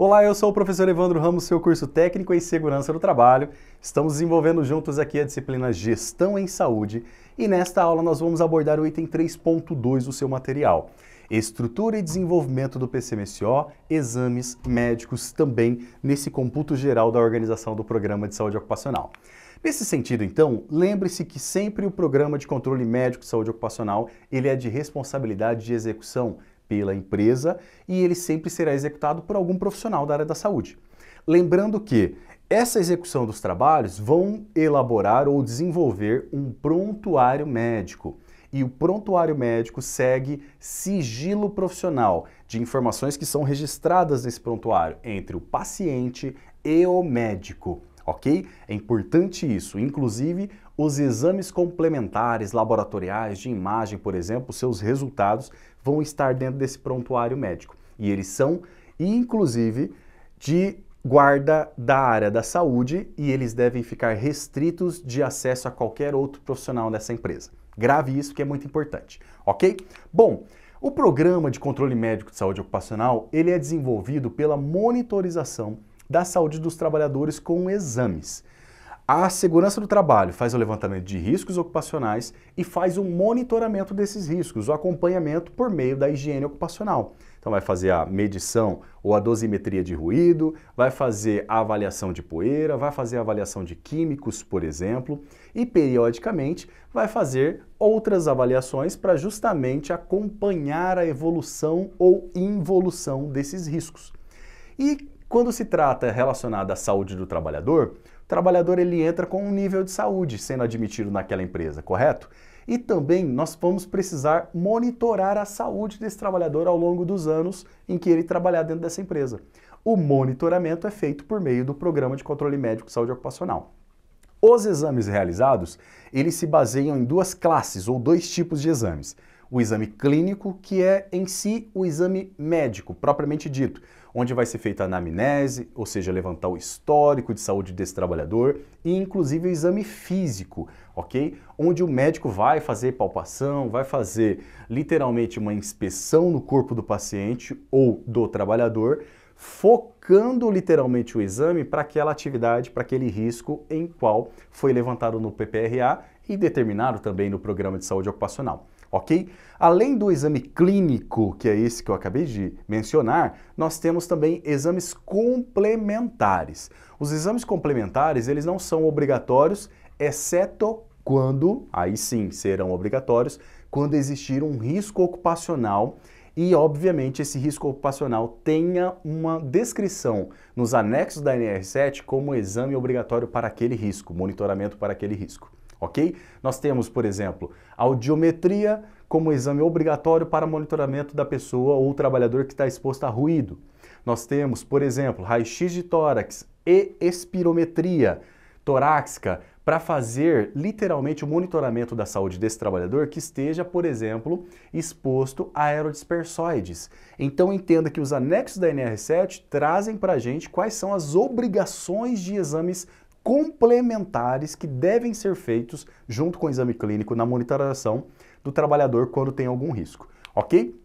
Olá, eu sou o professor Evandro Ramos, seu curso técnico em segurança do trabalho. Estamos desenvolvendo juntos aqui a disciplina Gestão em Saúde e nesta aula nós vamos abordar o item 3.2 do seu material. Estrutura e desenvolvimento do PCMSO, exames médicos também nesse computo geral da organização do Programa de Saúde Ocupacional. Nesse sentido, então, lembre-se que sempre o Programa de Controle Médico de Saúde Ocupacional ele é de responsabilidade de execução pela empresa e ele sempre será executado por algum profissional da área da saúde. Lembrando que essa execução dos trabalhos vão elaborar ou desenvolver um prontuário médico. E o prontuário médico segue sigilo profissional de informações que são registradas nesse prontuário entre o paciente e o médico, ok? É importante isso, inclusive os exames complementares laboratoriais de imagem, por exemplo, seus resultados vão estar dentro desse prontuário médico. E eles são, inclusive, de guarda da área da saúde e eles devem ficar restritos de acesso a qualquer outro profissional dessa empresa. Grave isso que é muito importante, ok? Bom, o Programa de Controle Médico de Saúde Ocupacional, ele é desenvolvido pela monitorização da saúde dos trabalhadores com exames. A segurança do trabalho faz o levantamento de riscos ocupacionais e faz o monitoramento desses riscos, o acompanhamento por meio da higiene ocupacional. Então vai fazer a medição ou a dosimetria de ruído, vai fazer a avaliação de poeira, vai fazer a avaliação de químicos, por exemplo, e periodicamente vai fazer outras avaliações para justamente acompanhar a evolução ou involução desses riscos. E quando se trata relacionado à saúde do trabalhador, o trabalhador ele entra com um nível de saúde sendo admitido naquela empresa, correto? E também nós vamos precisar monitorar a saúde desse trabalhador ao longo dos anos em que ele trabalhar dentro dessa empresa. O monitoramento é feito por meio do Programa de Controle Médico de Saúde Ocupacional. Os exames realizados, eles se baseiam em duas classes ou dois tipos de exames. O exame clínico, que é em si o exame médico, propriamente dito, onde vai ser feita a anamnese, ou seja, levantar o histórico de saúde desse trabalhador, e inclusive o exame físico, ok? Onde o médico vai fazer palpação, vai fazer literalmente uma inspeção no corpo do paciente ou do trabalhador, focando literalmente o exame para aquela atividade, para aquele risco em qual foi levantado no PPRA e determinado também no Programa de Saúde Ocupacional. Ok? Além do exame clínico, que é esse que eu acabei de mencionar, nós temos também exames complementares. Os exames complementares, eles não são obrigatórios, exceto quando, aí sim serão obrigatórios, quando existir um risco ocupacional e, obviamente, esse risco ocupacional tenha uma descrição nos anexos da NR7 como exame obrigatório para aquele risco, monitoramento para aquele risco. Ok? Nós temos, por exemplo, a audiometria como exame obrigatório para monitoramento da pessoa ou trabalhador que está exposto a ruído. Nós temos, por exemplo, raio-x de tórax e espirometria torácica para fazer literalmente o monitoramento da saúde desse trabalhador que esteja, por exemplo, exposto a aerodispersóides. Então entenda que os anexos da NR7 trazem para a gente quais são as obrigações de exames complementares que devem ser feitos junto com o exame clínico na monitoração do trabalhador quando tem algum risco, ok?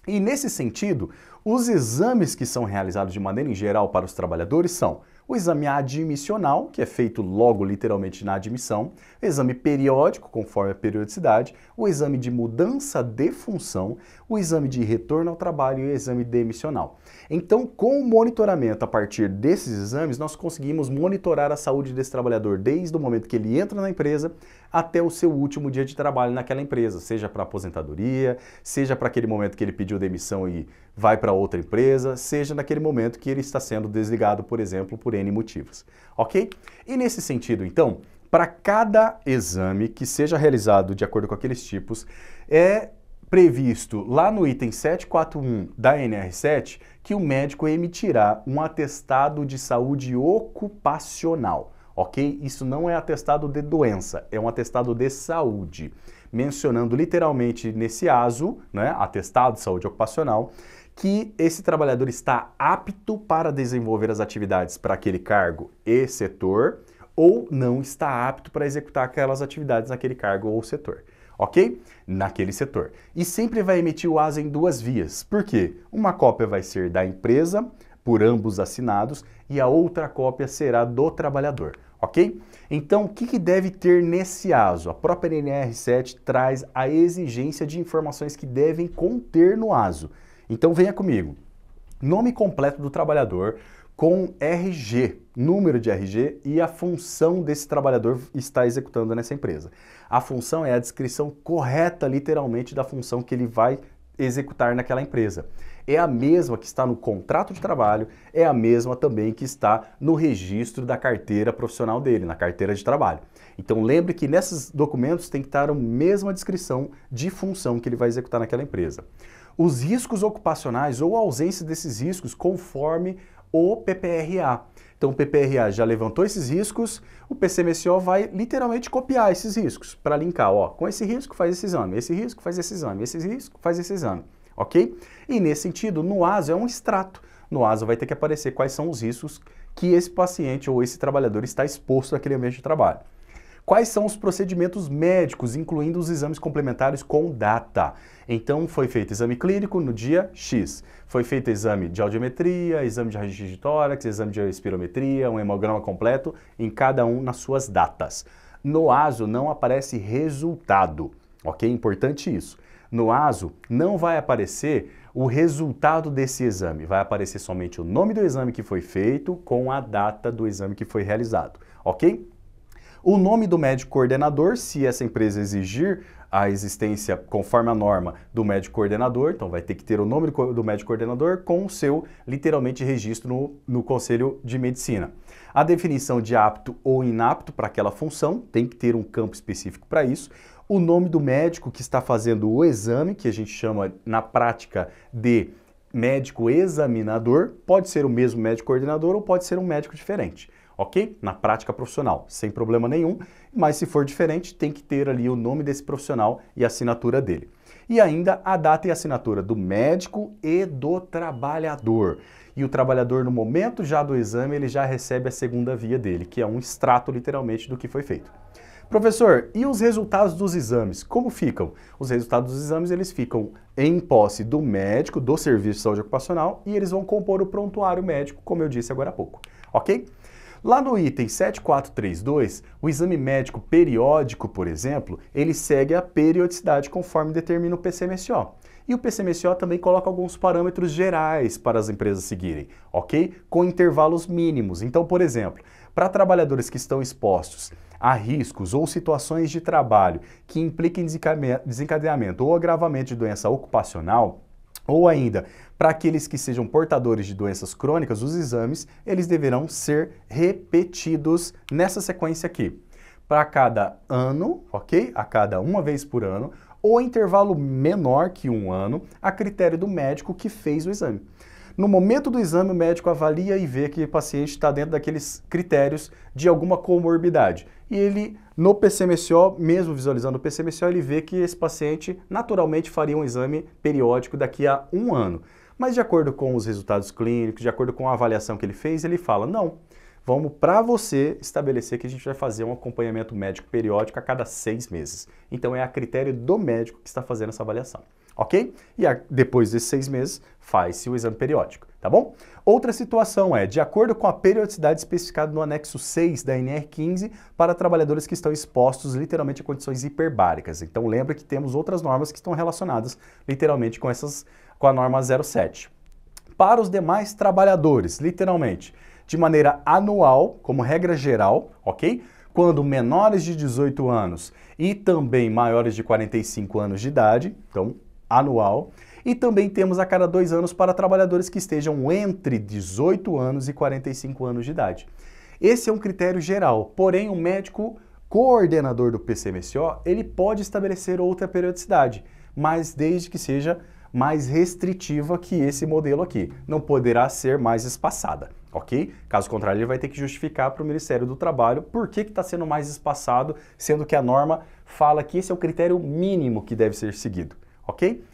E nesse sentido, os exames que são realizados de maneira em geral para os trabalhadores são o exame admissional, que é feito logo literalmente na admissão, o exame periódico, conforme a periodicidade, o exame de mudança de função, o exame de retorno ao trabalho e o exame demissional. Então, com o monitoramento a partir desses exames, nós conseguimos monitorar a saúde desse trabalhador desde o momento que ele entra na empresa até o seu último dia de trabalho naquela empresa, seja para aposentadoria, seja para aquele momento que ele pediu demissão e vai para outra empresa, seja naquele momento que ele está sendo desligado, por exemplo, por N motivos, ok? E nesse sentido, então, para cada exame que seja realizado de acordo com aqueles tipos, é previsto lá no item 741 da NR7 que o médico emitirá um atestado de saúde ocupacional, ok? Isso não é atestado de doença, é um atestado de saúde, mencionando literalmente nesse ASO, né, atestado de saúde ocupacional, que esse trabalhador está apto para desenvolver as atividades para aquele cargo e setor ou não está apto para executar aquelas atividades naquele cargo ou setor. ok? Naquele setor. E sempre vai emitir o ASA em duas vias. Por quê? Uma cópia vai ser da empresa, por ambos assinados e a outra cópia será do trabalhador, ok? Então, o que deve ter nesse ASO? A própria NR7 traz a exigência de informações que devem conter no ASO. Então, venha comigo. Nome completo do trabalhador com RG, número de RG e a função desse trabalhador está executando nessa empresa. A função é a descrição correta, literalmente, da função que ele vai executar naquela empresa. É a mesma que está no contrato de trabalho, é a mesma também que está no registro da carteira profissional dele, na carteira de trabalho. Então lembre que nesses documentos tem que estar a mesma descrição de função que ele vai executar naquela empresa. Os riscos ocupacionais ou a ausência desses riscos conforme o PPRA. Então o PPRA já levantou esses riscos, o PCMSO vai literalmente copiar esses riscos para linkar, ó, com esse risco faz esse exame, esse risco faz esse exame, esse risco faz esse exame, ok? E nesse sentido, no ASO é um extrato. No ASO vai ter que aparecer quais são os riscos que esse paciente ou esse trabalhador está exposto naquele ambiente de trabalho. Quais são os procedimentos médicos, incluindo os exames complementares com data? Então, foi feito exame clínico no dia X. Foi feito exame de audiometria, exame de raio-x de tórax, exame de espirometria, um hemograma completo, em cada um nas suas datas. No ASO não aparece resultado, ok? Importante isso. No ASO não vai aparecer o resultado desse exame, vai aparecer somente o nome do exame que foi feito com a data do exame que foi realizado, ok? O nome do médico coordenador, se essa empresa exigir a existência conforme a norma do médico coordenador, então vai ter que ter o nome do médico coordenador com o seu, literalmente, registro no Conselho de Medicina. A definição de apto ou inapto para aquela função, tem que ter um campo específico para isso. O nome do médico que está fazendo o exame, que a gente chama na prática de médico examinador, pode ser o mesmo médico coordenador ou pode ser um médico diferente. Ok? Na prática profissional, sem problema nenhum, mas se for diferente, tem que ter ali o nome desse profissional e a assinatura dele. E ainda a data e a assinatura do médico e do trabalhador. E o trabalhador, no momento já do exame, ele já recebe a segunda via dele, que é um extrato, literalmente, do que foi feito. Professor, e os resultados dos exames, como ficam? Os resultados dos exames, eles ficam em posse do médico, do Serviço de Saúde Ocupacional, e eles vão compor o prontuário médico, como eu disse agora há pouco, ok? Lá no item 7432, o exame médico periódico, por exemplo, ele segue a periodicidade conforme determina o PCMSO. E o PCMSO também coloca alguns parâmetros gerais para as empresas seguirem, ok? Com intervalos mínimos. Então, por exemplo, para trabalhadores que estão expostos a riscos ou situações de trabalho que impliquem desencadeamento ou agravamento de doença ocupacional, ou ainda, para aqueles que sejam portadores de doenças crônicas, os exames, eles deverão ser repetidos nessa sequência aqui. Para cada ano, ok? A cada uma vez por ano, ou intervalo menor que um ano, a critério do médico que fez o exame. No momento do exame, o médico avalia e vê que o paciente está dentro daqueles critérios de alguma comorbidade. E ele, no PCMSO, mesmo visualizando o PCMSO, ele vê que esse paciente naturalmente faria um exame periódico daqui a um ano. Mas de acordo com os resultados clínicos, de acordo com a avaliação que ele fez, ele fala, não, vamos para você estabelecer que a gente vai fazer um acompanhamento médico periódico a cada 6 meses. Então é a critério do médico que está fazendo essa avaliação, ok? E depois desses 6 meses, faz-se o exame periódico, tá bom? Outra situação é, de acordo com a periodicidade especificada no anexo 6 da NR15, para trabalhadores que estão expostos literalmente a condições hiperbáricas. Então lembra que temos outras normas que estão relacionadas literalmente com a norma 07. Para os demais trabalhadores, literalmente, de maneira anual, como regra geral, ok? Quando menores de 18 anos e também maiores de 45 anos de idade, então anual, e também temos a cada 2 anos para trabalhadores que estejam entre 18 anos e 45 anos de idade. Esse é um critério geral, porém o médico coordenador do PCMSO, ele pode estabelecer outra periodicidade, mas desde que seja mais restritiva que esse modelo aqui, não poderá ser mais espaçada, ok? Caso contrário, ele vai ter que justificar para o Ministério do Trabalho por que está sendo mais espaçado, sendo que a norma fala que esse é o critério mínimo que deve ser seguido, ok?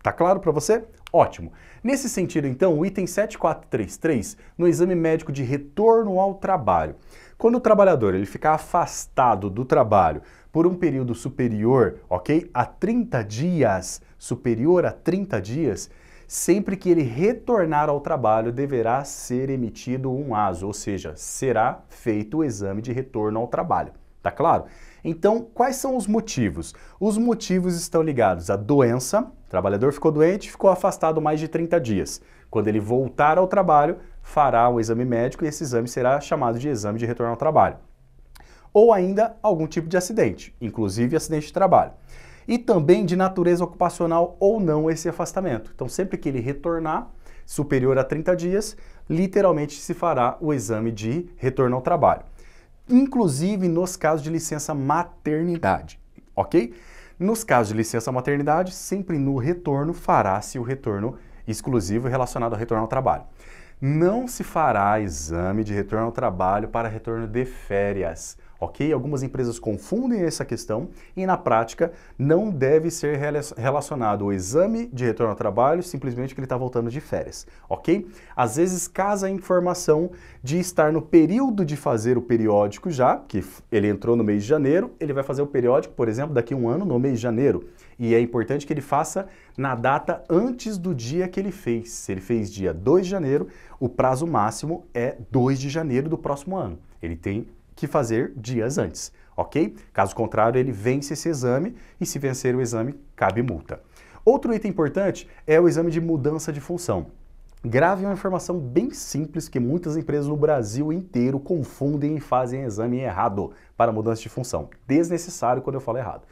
Tá claro para você? Ótimo. Nesse sentido, então, o item 7433, no exame médico de retorno ao trabalho. Quando o trabalhador ele ficar afastado do trabalho por um período superior, ok, a 30 dias, superior a 30 dias, sempre que ele retornar ao trabalho, deverá ser emitido um ASO, ou seja, será feito o exame de retorno ao trabalho. Tá claro? Então, quais são os motivos? Os motivos estão ligados à doença, o trabalhador ficou doente, ficou afastado mais de 30 dias. Quando ele voltar ao trabalho, fará o exame médico e esse exame será chamado de exame de retorno ao trabalho. Ou ainda algum tipo de acidente, inclusive acidente de trabalho. E também de natureza ocupacional ou não esse afastamento. Então, sempre que ele retornar, superior a 30 dias, literalmente se fará o exame de retorno ao trabalho. Inclusive nos casos de licença maternidade, ok? Nos casos de licença maternidade, sempre no retorno fará-se o retorno exclusivo relacionado ao retorno ao trabalho. Não se fará exame de retorno ao trabalho para retorno de férias, ok? Algumas empresas confundem essa questão e na prática não deve ser relacionado o exame de retorno ao trabalho simplesmente que ele está voltando de férias, ok? Às vezes casa a informação de estar no período de fazer o periódico já, que ele entrou no mês de janeiro, ele vai fazer o periódico, por exemplo, daqui a um ano no mês de janeiro. E é importante que ele faça na data antes do dia que ele fez. Se ele fez dia 2 de janeiro, o prazo máximo é 2 de janeiro do próximo ano. Ele tem que fazer dias antes, ok? Caso contrário, ele vence esse exame e se vencer o exame, cabe multa. Outro item importante é o exame de mudança de função. Grave uma informação bem simples que muitas empresas no Brasil inteiro confundem e fazem exame errado para mudança de função. Desnecessário quando eu falo errado.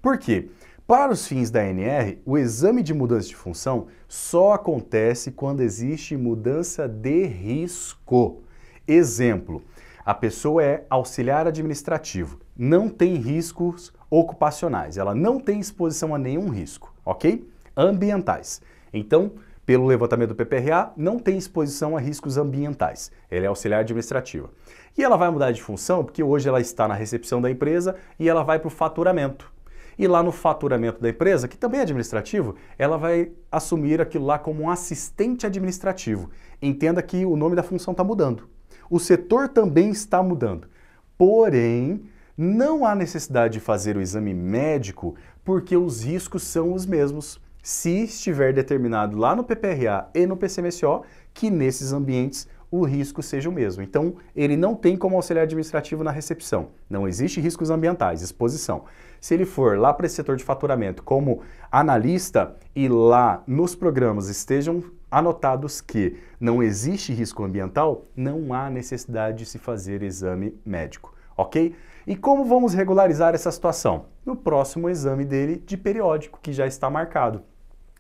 Por quê? Para os fins da ANR, o exame de mudança de função só acontece quando existe mudança de risco. Exemplo, a pessoa é auxiliar administrativo, não tem riscos ocupacionais, ela não tem exposição a nenhum risco, ok? Ambientais. Então, pelo levantamento do PPRA, não tem exposição a riscos ambientais. Ela é auxiliar administrativa. E ela vai mudar de função porque hoje ela está na recepção da empresa e ela vai para o faturamento. E lá no faturamento da empresa, que também é administrativo, ela vai assumir aquilo lá como um assistente administrativo. Entenda que o nome da função está mudando. O setor também está mudando. Porém, não há necessidade de fazer o exame médico porque os riscos são os mesmos, se estiver determinado lá no PPRA e no PCMSO que nesses ambientes o risco seja o mesmo. Então, ele não tem como auxiliar administrativo na recepção. Não existe riscos ambientais, exposição. Se ele for lá para esse setor de faturamento como analista e lá nos programas estejam anotados que não existe risco ambiental, não há necessidade de se fazer exame médico, ok? E como vamos regularizar essa situação? No próximo exame dele de periódico, que já está marcado.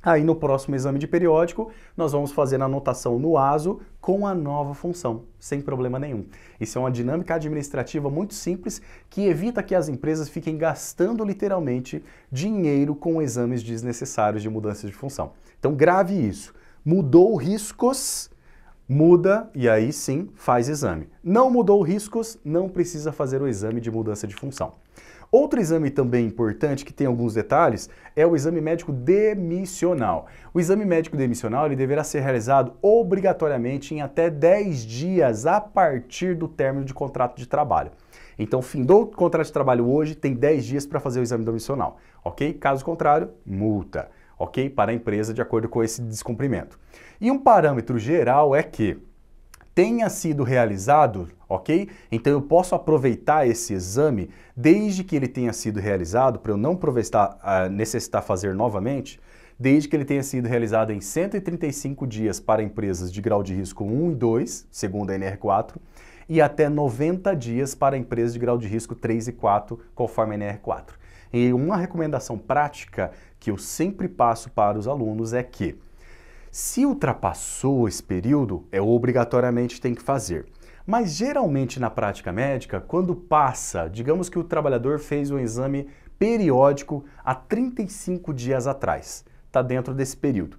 Aí no próximo exame de periódico, nós vamos fazer a anotação no ASO com a nova função, sem problema nenhum. Isso é uma dinâmica administrativa muito simples que evita que as empresas fiquem gastando literalmente dinheiro com exames desnecessários de mudança de função. Então grave isso. Mudou riscos, muda e aí sim faz exame. Não mudou riscos, não precisa fazer o exame de mudança de função. Outro exame também importante, que tem alguns detalhes, é o exame médico demissional. O exame médico demissional ele deverá ser realizado obrigatoriamente em até 10 dias a partir do término de contrato de trabalho. Então, findou o contrato de trabalho hoje, tem 10 dias para fazer o exame demissional, ok? Caso contrário, multa, ok? Para a empresa de acordo com esse descumprimento. E um parâmetro geral é que tenha sido realizado, ok? Então eu posso aproveitar esse exame desde que ele tenha sido realizado, para eu não necessitar fazer novamente, desde que ele tenha sido realizado em 135 dias para empresas de grau de risco 1 e 2, segundo a NR4, e até 90 dias para empresas de grau de risco 3 e 4, conforme a NR4. E uma recomendação prática que eu sempre passo para os alunos é que se ultrapassou esse período, obrigatoriamente tem que fazer. Mas geralmente na prática médica, quando passa, digamos que o trabalhador fez um exame periódico há 35 dias atrás, está dentro desse período.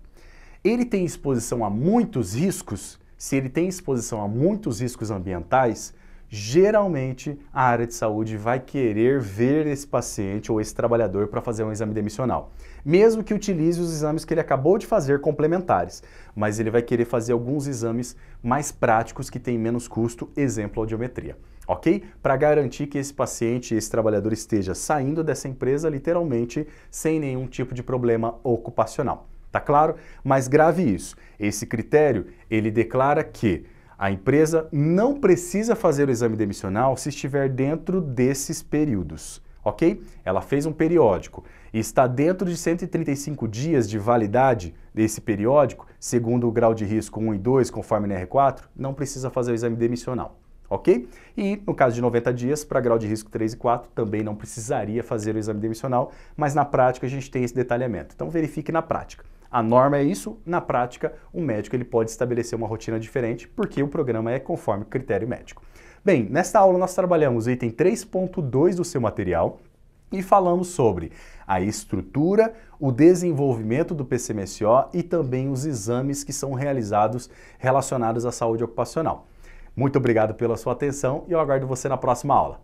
Ele tem exposição a muitos riscos, se ele tem exposição a muitos riscos ambientais, geralmente a área de saúde vai querer ver esse paciente ou esse trabalhador para fazer um exame demissional. Mesmo que utilize os exames que ele acabou de fazer complementares, mas ele vai querer fazer alguns exames mais práticos que têm menos custo, exemplo, audiometria, ok? Para garantir que esse paciente, esse trabalhador esteja saindo dessa empresa literalmente sem nenhum tipo de problema ocupacional. Tá claro? Mas grave isso. Esse critério, ele declara que a empresa não precisa fazer o exame demissional se estiver dentro desses períodos, ok? Ela fez um periódico e está dentro de 135 dias de validade desse periódico, segundo o grau de risco 1 e 2, conforme NR4, não precisa fazer o exame demissional, ok? E no caso de 90 dias, para grau de risco 3 e 4, também não precisaria fazer o exame demissional, mas na prática a gente tem esse detalhamento. Então verifique na prática. A norma é isso, na prática, o médico ele pode estabelecer uma rotina diferente, porque o programa é conforme critério médico. Bem, nesta aula nós trabalhamos o item 3.2 do seu material e falamos sobre a estrutura, o desenvolvimento do PCMSO e também os exames que são realizados relacionados à saúde ocupacional. Muito obrigado pela sua atenção e eu aguardo você na próxima aula.